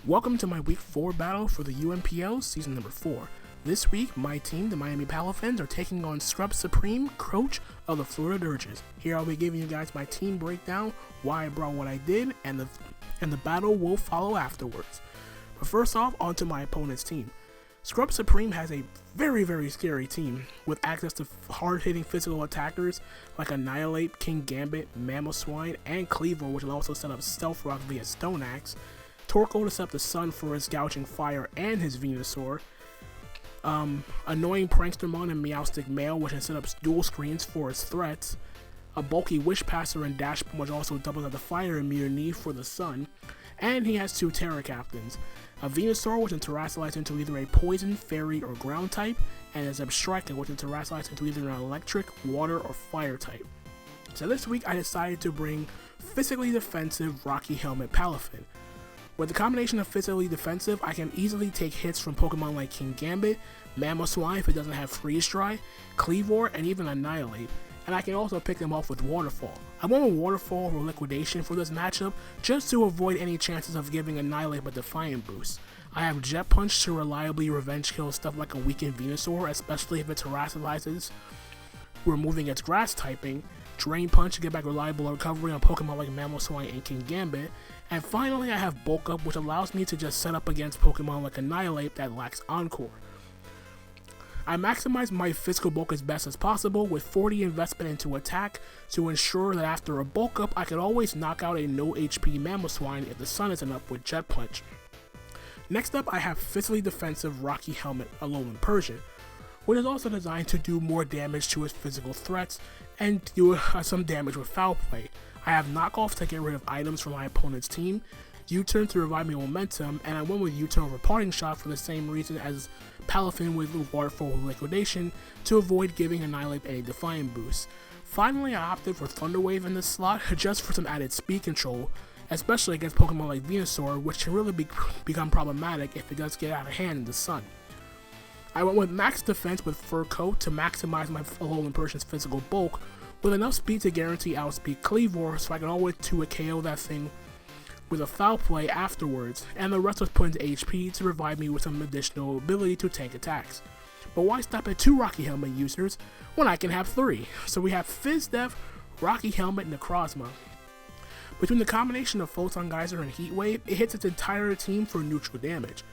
Welcome to my week 4 battle for the UNPL season number 4. This week, my team, the Miami Palafins, are taking on ScrubSupreme, coach of the Florida Dirges. Here I'll be giving you guys my team breakdown, why I brought what I did, and the battle will follow afterwards. But first off, onto my opponent's team. ScrubSupreme has a very scary team with access to hard-hitting physical attackers like Annihilate, King Gambit, Mamoswine, and Cleaver, which will also set up Stealth Rock via Stone Axe, Torkoal to set up the Sun for his Gouging Fire and his Venusaur, Annoying Prankstermon and Meowstic Male, which can set up dual screens for his threats, a bulky Wish Passer and Dash, which also doubles out the Fire immunity for the Sun, and he has 2 Terra Captains, a Venusaur which can Terrasilize into either a Poison, Fairy, or Ground type, and a Zebstrika which can Terrasilize into either an Electric, Water, or Fire type. So this week I decided to bring physically defensive Rocky Helmet Palafin. With the combination of physically defensive, I can easily take hits from Pokemon like King Gambit, Mamoswine if it doesn't have Freeze Dry, Cleaver, and even Annihilate, and I can also pick them off with Waterfall. I went with Waterfall or Liquidation for this matchup just to avoid any chances of giving Annihilate a Defiant boost. I have Jet Punch to reliably revenge kill stuff like a weakened Venusaur, especially if it Terrasilizes, removing its Grass typing, Drain Punch to get back reliable recovery on Pokemon like Mamoswine and King Gambit, and finally I have Bulk Up, which allows me to just set up against Pokemon like Annihilate that lacks Encore. I maximize my physical bulk as best as possible with 40 investment into attack to ensure that after a Bulk Up I can always knock out a no HP Mamoswine if the Sun isn't up with Jet Punch. Next up I have physically defensive Rocky Helmet Alolan Persian, which is also designed to do more damage to its physical threats and do some damage with Foul Play. I have Knockoff to get rid of items from my opponent's team, U-Turn to revive me momentum, and I went with U-Turn over Parting Shot for the same reason as Palafin with Waterfall Liquidation to avoid giving Annihilate any Defiant boost. Finally, I opted for Thunder Wave in this slot just for some added speed control, especially against Pokemon like Venusaur, which can really become problematic if it does get out of hand in the Sun. I went with Max Defense with Fur Coat to maximize my Alolan Persian's physical bulk, with enough speed to guarantee outspeed Cleaver so I can always 2-KO that thing with a Foul Play afterwards, and the rest was put into HP to provide me with some additional ability to tank attacks. But why stop at 2 Rocky Helmet users when I can have 3? So we have Fizz Def, Rocky Helmet, Necrozma. Between the combination of Photon Geyser and Heat Wave, it hits its entire team for neutral damage.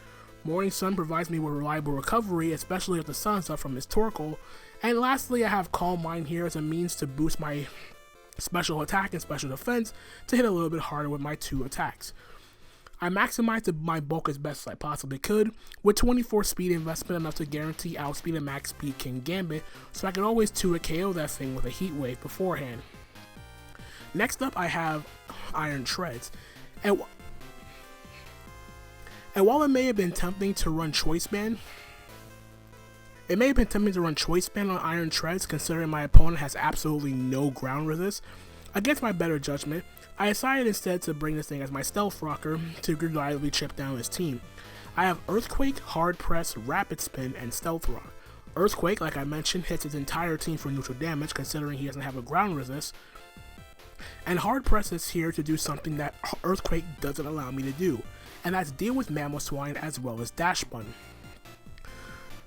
Morning Sun provides me with reliable recovery, especially if the Sun's up from his Torkoal, and lastly I have Calm Mind here as a means to boost my special attack and special defense to hit a little bit harder with my 2 attacks. I maximized my bulk as best as I possibly could, with 24 speed investment enough to guarantee outspeed and max speed King Gambit, so I can always 2-KO that thing with a Heat Wave beforehand. Next up I have Iron Treads, and while it may have been tempting to run Choice Band, on Iron Treads considering my opponent has absolutely no ground resist, against my better judgment, I decided instead to bring this thing as my Stealth Rocker to reliably chip down his team. I have Earthquake, Hard Press, Rapid Spin, and Stealth Rock. Earthquake, like I mentioned, hits his entire team for neutral damage considering he doesn't have a ground resist, and Hard Press is here to do something that Earthquake doesn't allow me to do, and that's deal with Mamoswine as well as Dash Button.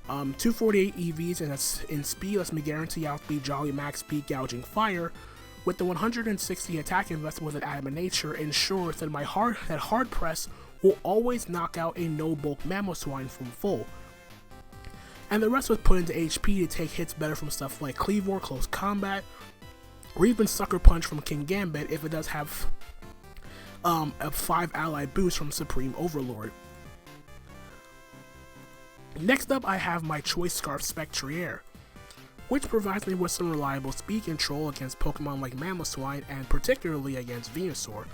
248 EVs in speed lets me guarantee outspeed Jolly Max Speed Gouging Fire, with the 160 attack investment with an Adamant Nature ensures that Hard Press will always knock out a no bulk Mamoswine from full. And the rest was put into HP to take hits better from stuff like Cleaver, Close Combat, or even Sucker Punch from King Gambit if it does have a 5 ally boost from Supreme Overlord. Next up I have my Choice Scarf Spectrier, which provides me with some reliable speed control against Pokemon like Mamoswine and particularly against Venusaur.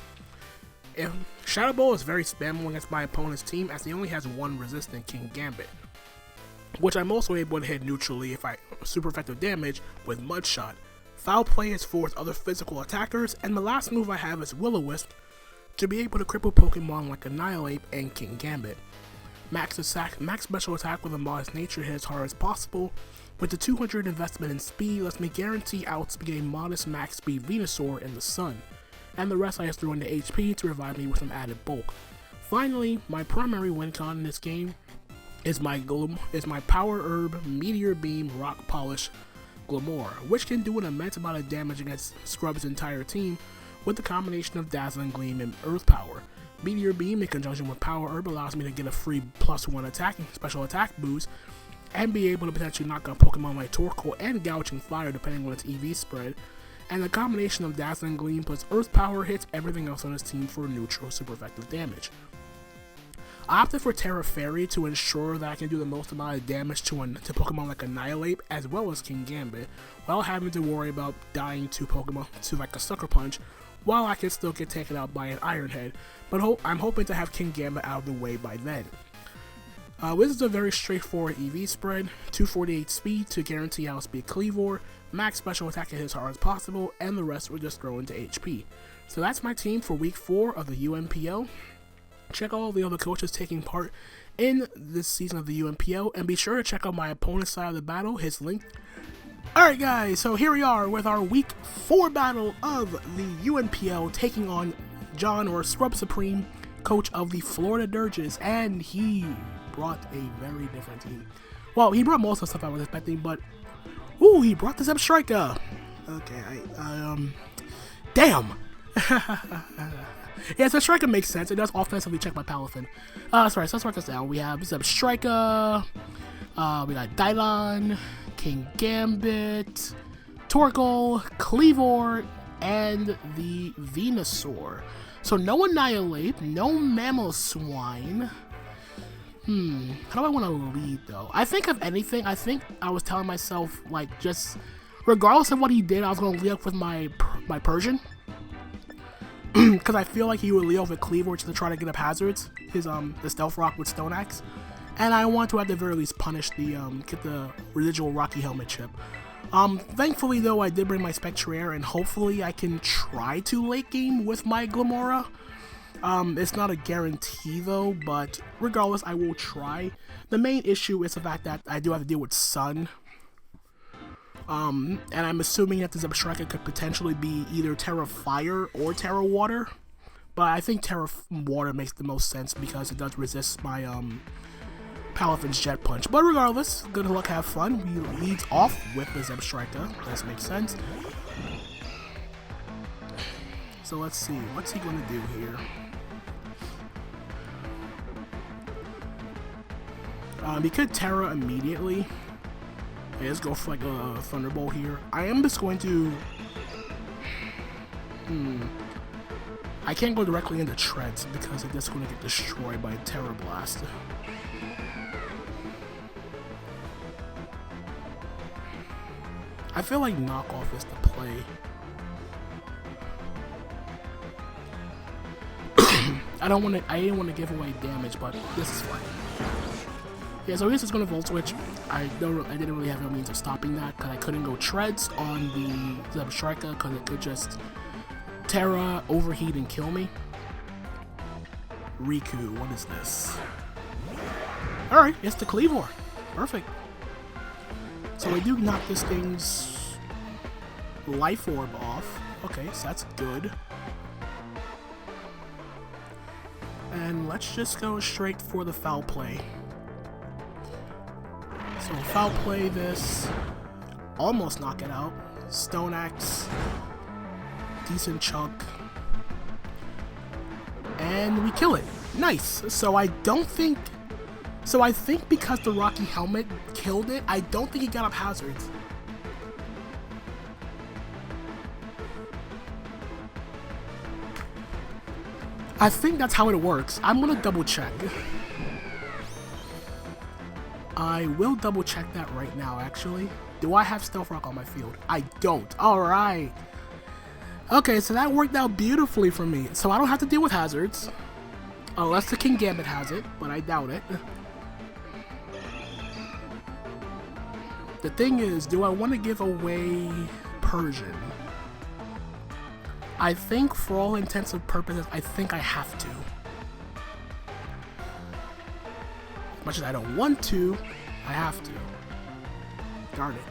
Shadow Ball is very spammable against my opponent's team as he only has 1 resistant King Gambit, which I'm also able to hit neutrally if I super effective damage with Mud Shot. Foul Play is for its other physical attackers, and the last move I have is Will-O-Wisp to be able to cripple Pokemon like Annihilate and King Gambit. Max special attack with a modest nature hit as hard as possible, with the 200 investment in speed lets me guarantee outspeed a modest max speed Venusaur in the Sun, and the rest I just threw into HP to revive me with some added bulk. Finally, my primary win con in this game is my Power Herb Meteor Beam Rock Polish Glamour, which can do an immense amount of damage against Scrub's entire team with the combination of Dazzling Gleam and Earth Power. Meteor Beam in conjunction with Power Herb allows me to get a free +1 attacking special attack boost and be able to potentially knock out Pokemon like Torkoal and Gouging Fire depending on its EV spread. And the combination of Dazzling Gleam plus Earth Power hits everything else on his team for neutral super effective damage. I opted for Terra Fairy to ensure that I can do the most amount of damage to Pokemon like Annihilate as well as King Gambit, while having to worry about dying to Pokemon to like a Sucker Punch, while I can still get taken out by an Iron Head, but I'm hoping to have King Gambit out of the way by then. This is a very straightforward EV spread, 248 speed to guarantee outspeed Kleavor, max special attack hit as hard as possible, and the rest will just throw into HP. So that's my team for week 4 of the UNPL. Check all the other coaches taking part in this season of the UNPL, and be sure to check out my opponent's side of the battle, his link. Alright guys, so here we are with our week 4 battle of the UNPL, taking on John, or ScrubSupreme, coach of the Florida Dirges, and he brought a very different team. Well, he brought most of the stuff I was expecting, but ooh, he brought the Zebstrika. Okay, damn. Yeah, Zebstrika makes sense. It does offensively check my Palafin. Sorry, so let's write this down. We have Zebstrika, we got Dylon, King Gambit, Torkoal, Kleavor, and the Venusaur. So no Annihilate, no Mamoswine. How do I want to lead though? I think if anything, I think I was telling myself, like, just regardless of what he did, I was going to lead up with my Persian. Because I feel like he would lead off with Kleavor to try to get up hazards, his the Stealth Rock with Stone Axe, and I want to at the very least punish the get the residual Rocky Helmet chip. Thankfully though, I did bring my Spectraire, and hopefully I can try to late game with my Glamora. It's not a guarantee though, but regardless, I will try. The main issue is the fact that I do have to deal with Sun. And I'm assuming that the Zebstrika could potentially be either Terra Fire or Terra Water, but I think Terra Water makes the most sense because it does resist my Palafin's Jet Punch. But regardless, good luck, have fun. We leads off with the Zebstrika. Does make sense. So let's see, what's he gonna do here? He could Terra immediately. Okay, let's go for like a Thunderbolt here. I am just going to... I can't go directly into Treads because it's just going to get destroyed by Terra Blast. I feel like Knockoff is the play. I didn't want to give away damage, but this is fine. Yeah, so he's just gonna Volt Switch. I didn't really have no means of stopping that because I couldn't go Treads on the Zebstrika because it could just Terra, overheat, and kill me. Riku, what is this? Alright, it's the Kleavor. Perfect. So we do knock this thing's Life Orb off. Okay, so that's good. And let's just go straight for the Foul Play. So Foul Play this, almost knock it out. Stone Axe, decent chunk, and we kill it. Nice. So I think because the Rocky Helmet killed it, I don't think he got up hazards. I think that's how it works. I'm gonna double check. I will double check that right now, actually. Do I have Stealth Rock on my field? I don't. Alright. Okay, so that worked out beautifully for me. So I don't have to deal with hazards. Unless the King Gambit has it, but I doubt it. The thing is, do I want to give away Persian? I think for all intents and purposes, I think I have to. As much as I don't want to, I have to. Darn it.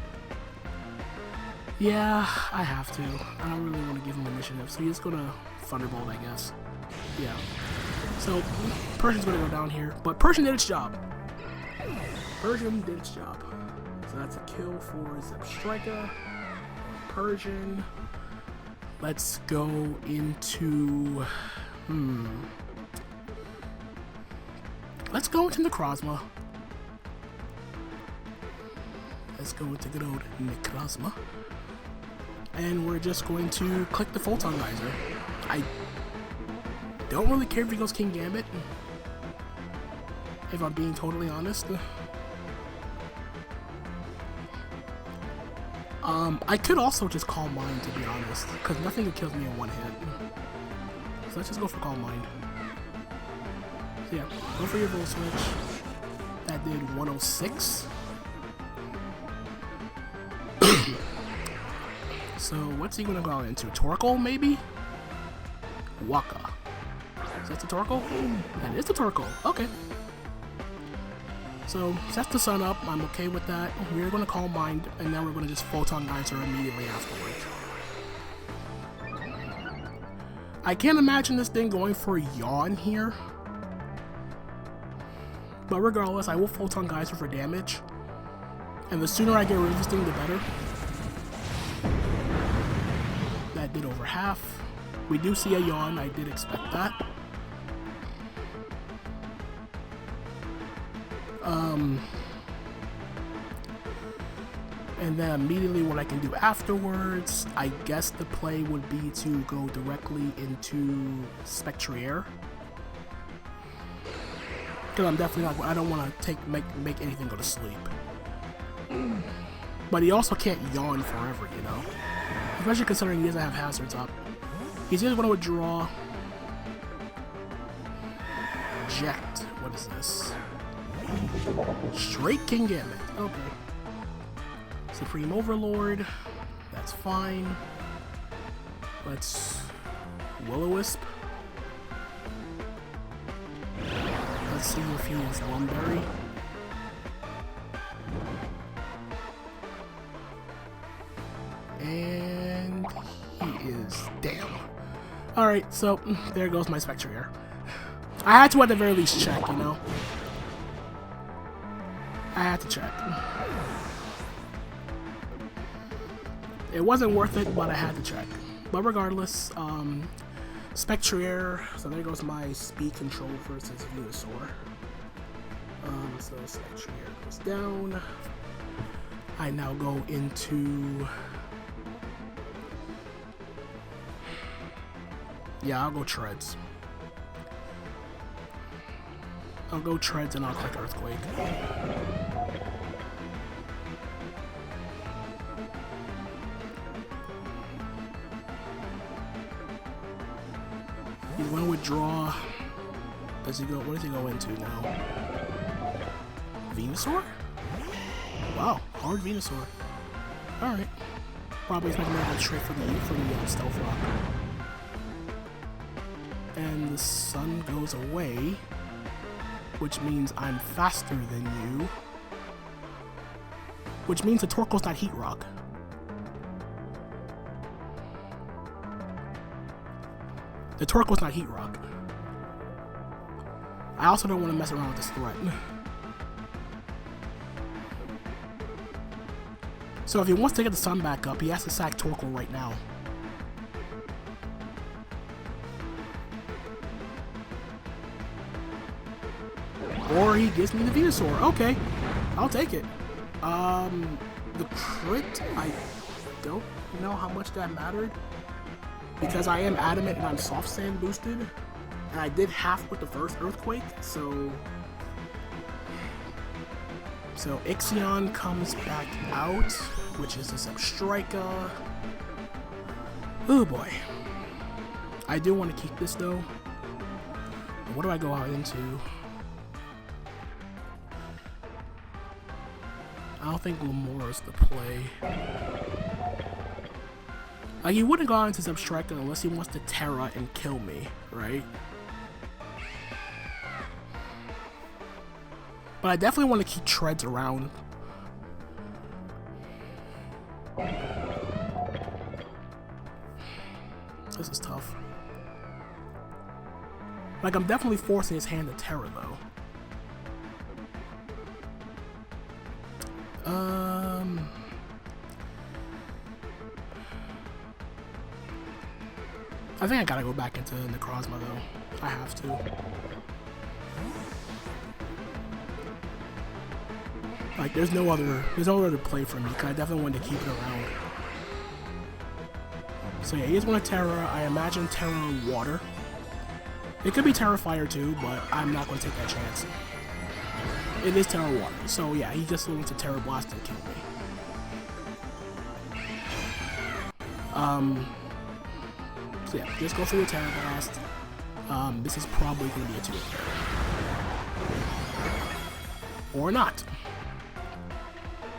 Yeah, I have to. I don't really want to give him initiative, so he's gonna Thunderbolt, I guess. Yeah. So Persian's gonna go down here, but Persian did its job. Persian did its job. So that's a kill for Zepstrika. Persian. Let's go into let's go into Necrozma. Let's go into good old Necrozma. And we're just going to click the Photon Geyser. I don't really care if he goes King Gambit, if I'm being totally honest. I could also just Calm Mind, to be honest, because nothing kills me in one hit. So let's just go for Calm Mind. So yeah, go for your Volt Switch. That did 106. So what's he gonna go into? Torkoal, maybe? Waka. Is that the Torkoal? That is the Torkoal. Okay. So sets the sun up. I'm okay with that. We're gonna Calm Mind, and then we're gonna just Photon Geyser immediately afterwards. I can't imagine this thing going for Yawn here. But regardless, I will Photon Geyser for damage. And the sooner I get rid of this thing, the better. That did over half. We do see a Yawn. I did expect that. And then immediately what I can do afterwards, I guess the play would be to go directly into Spectrier. Because I'm definitely not, I don't want to make anything go to sleep. But he also can't Yawn forever, you know? Especially considering he doesn't have hazards up. He's either going to withdraw. Eject. What is this? Straight King Gambit. Okay. Supreme Overlord. That's fine. Let's Will-O-Wisp. Let's see if he is Lumberry. And he is. Damn. Alright, so there goes my Spectrier. I had to at the very least check, you know? I had to check. It wasn't worth it, but I had to check. But regardless, Spectrier, so there goes my speed control versus Venusaur. So Spectrier goes down. I now go into... Yeah, I'll go Treads. I'll go Treads and I'll click Earthquake. He's going to withdraw. Does he go? What does he go into now? Venusaur? Wow, hard Venusaur. Alright. Probably expecting to go straight for the Stealth Rock. And the sun goes away, which means I'm faster than you. Which means the Torkoal's not Heat Rock. The Torkoal's not Heat Rock. I also don't want to mess around with this threat. So if he wants to get the sun back up, he has to sack Torkoal right now. Or he gives me the Venusaur. Okay, I'll take it. The crit, I don't know how much that mattered. Because I am adamant and I'm soft sand boosted. And I did half with the first Earthquake, so Ixion comes back out, which is a Zepstrika. Oh boy. I do want to keep this though. But what do I go out into? I don't think Lamore is the play. Like, he wouldn't go out into Zepstrika unless he wants to Terra and kill me, right? But I definitely want to keep Treads around. This is tough. Like, I'm definitely forcing his hand to Terra, though. I think I gotta go back into Necrozma, though. I have to. Like, there's no other play for me, because I definitely wanted to keep it around. So yeah, he's going to Terra. I imagine Terra Water. It could be Terra Fire too, but I'm not going to take that chance. It is Terra Water. So yeah, he just wants to Terra Blast and kill me. So yeah, just go for the Terra Blast. This is probably going to be a 2 or not.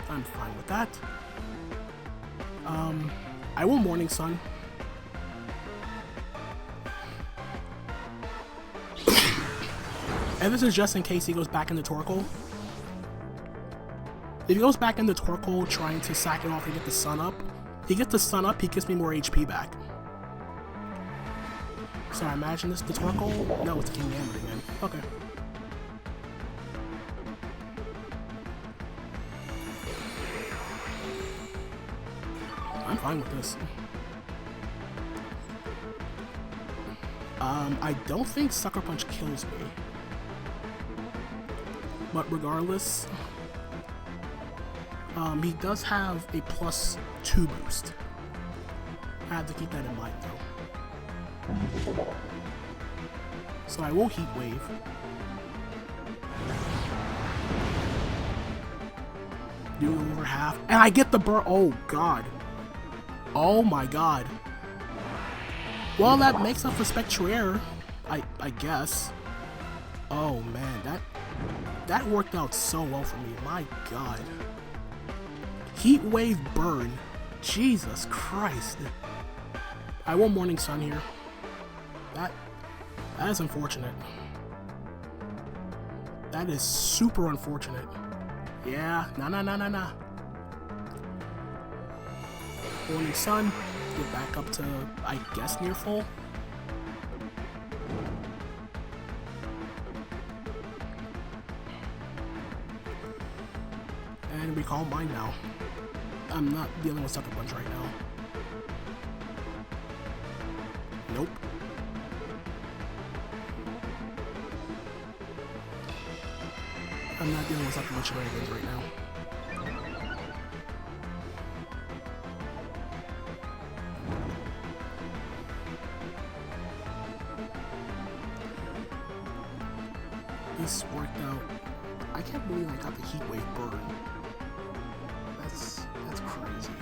I'm fine with that. I will Morning Sun. And this is just in case he goes back into Torkoal. If he goes back into Torkoal trying to sack it off and get the sun up, he gets the sun up, he gives me more HP back. So I imagine this is the Torkoal? No, it's King Gambit again. Okay. I'm fine with this. I don't think Sucker Punch kills me. But regardless, he does have a +2 boost. I have to keep that in mind though. So I will Heat Wave. Do over half. And I get the burn. Oh god. Oh my god. Well, that makes up for Spectrier, I guess. Oh man, that worked out so well for me. My god. Heat Wave burn. Jesus Christ. I want Morning Sun here. That is unfortunate. That is super unfortunate. Yeah, nah. Morning Sun. Get back up to, I guess, near full. And recall mine now. I'm not dealing with Sucker Punch right now. Nope. I'm not dealing with Sucker Punch shenanigans right now. This worked out. I can't believe I got the Heat Wave burn. That's crazy.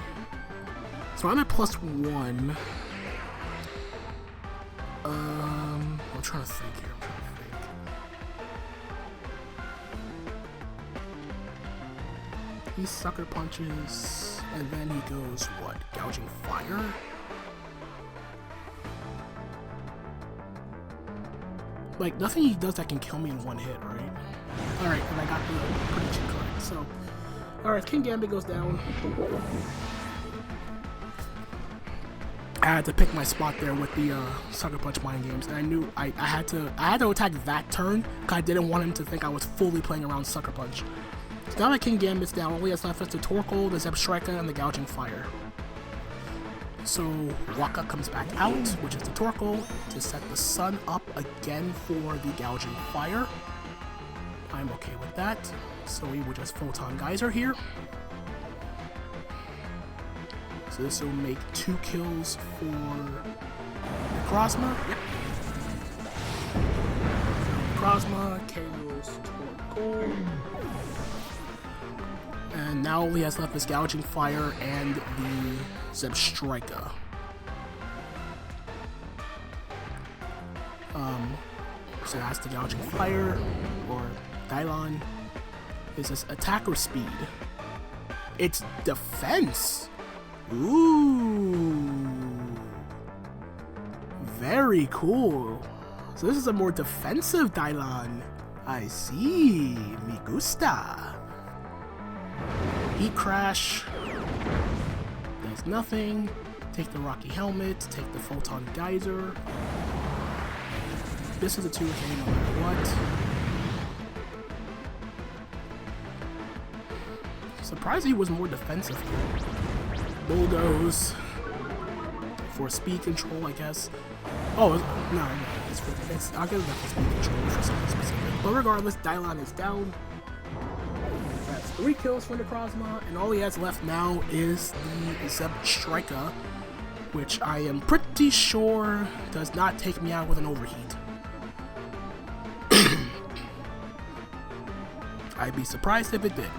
So I'm at +1. I'm trying to think here. He Sucker Punches, and then he goes, what? Gouging Fire? Like, nothing he does that can kill me in one hit, right? Alright, and I got the prediction correct, so... Alright, King Gambit goes down. I had to pick my spot there with the Sucker Punch mind games, and I knew I had to attack that turn, because I didn't want him to think I was fully playing around Sucker Punch. So now that King Gambit's down, all he has left is the Torkoal, the Zebstrika, and the Gouging Fire. So Waka comes back out, which is the Torkoal, to set the sun up again for the Gouging Fire. I'm okay with that. So we will just Photon Geyser here. So this will make 2 kills for Necrozma. Yep. Necrozma, KO's Torkoal. And now all he has left is Gouging Fire and the Zebstrika. So that's the Gouging Fire, or Dylon. Is this attack or speed? It's defense! Ooh! Very cool. So this is a more defensive Dylon. I see. Me gusta. Heat Crash. Does nothing. Take the Rocky Helmet. Take the Photon Geyser. this is a 2K no matter what. Surprised he was more defensive here. Bulldoze for speed control, I guess. Oh, no, I'll give it for speed control for something specific. But regardless, Dylon is down. That's 3 kills for Necrozma, and all he has left now is the Zeb Striker, which I am pretty sure does not take me out with an overheat. I'd be surprised if it did.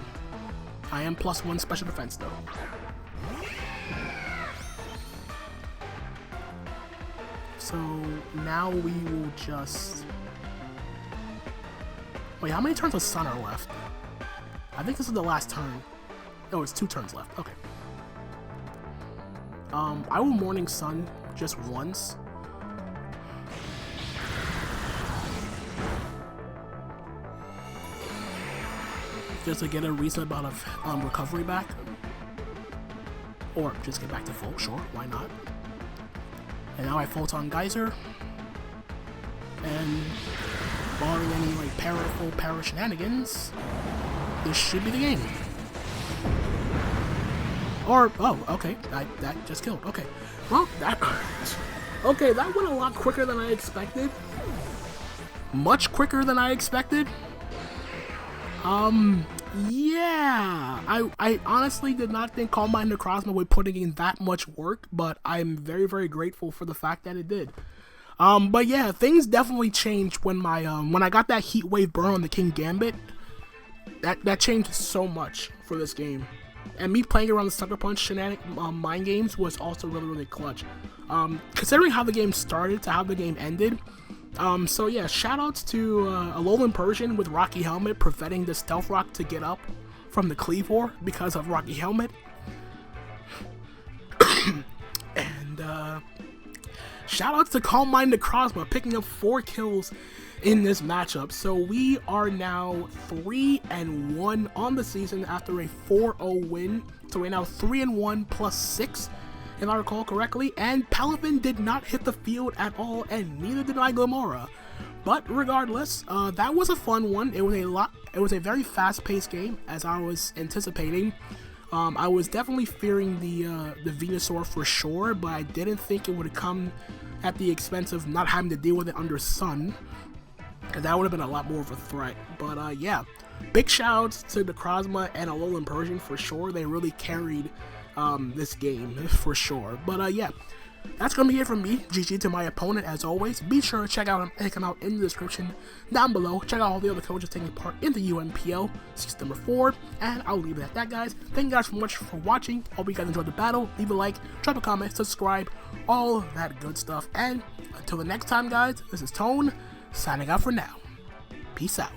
I am +1 special defense though. So now we will just... Wait, how many turns of Sun are left? I think this is the last turn. Oh, it's 2 turns left. Okay. I will Morning Sun just once. Just to get a reasonable amount of recovery back. Or just get back to full, sure, why not? And now I Photon Geyser. And barring any like full para shenanigans, this should be the game. Or, oh, okay, that just killed. Okay, well, that went a lot quicker than I expected. Much quicker than I expected. Yeah, I honestly did not think Calm Mind Necrozma would put in that much work, but I'm very, very grateful for the fact that it did. But yeah, things definitely changed when when I got that Heat Wave burn on the King Gambit. That changed so much for this game. And me playing around the Sucker Punch mind games was also really, really clutch. Considering how the game started to how the game ended. So yeah, shoutouts to Alolan Persian with Rocky Helmet preventing the Stealth Rock to get up from the Cleavor because of Rocky Helmet. And shoutouts to Calm Mind Necrozma picking up 4 kills in this matchup. So we are now 3-1 on the season after a 4-0 win. So we're now 3-1 +6. If I recall correctly, and Palafin did not hit the field at all, and neither did my Glamora. But regardless, that was a fun one. It was a very fast-paced game, as I was anticipating. I was definitely fearing the Venusaur for sure, but I didn't think it would come at the expense of not having to deal with it under Sun, because that would have been a lot more of a threat. But yeah, big shoutouts to Necrozma and Alolan Persian for sure. They really carried this game for sure. But yeah, that's gonna be it from me. GG to my opponent as always. Be sure to check out him out in the description down below. Check out all the other coaches taking part in the UNPL season number 4, and I'll leave it at that, guys. Thank you guys so much for watching. Hope you guys enjoyed the battle. Leave a like, drop a comment, subscribe, all that good stuff. And until the next time, guys, this is Tone signing out for now. Peace out.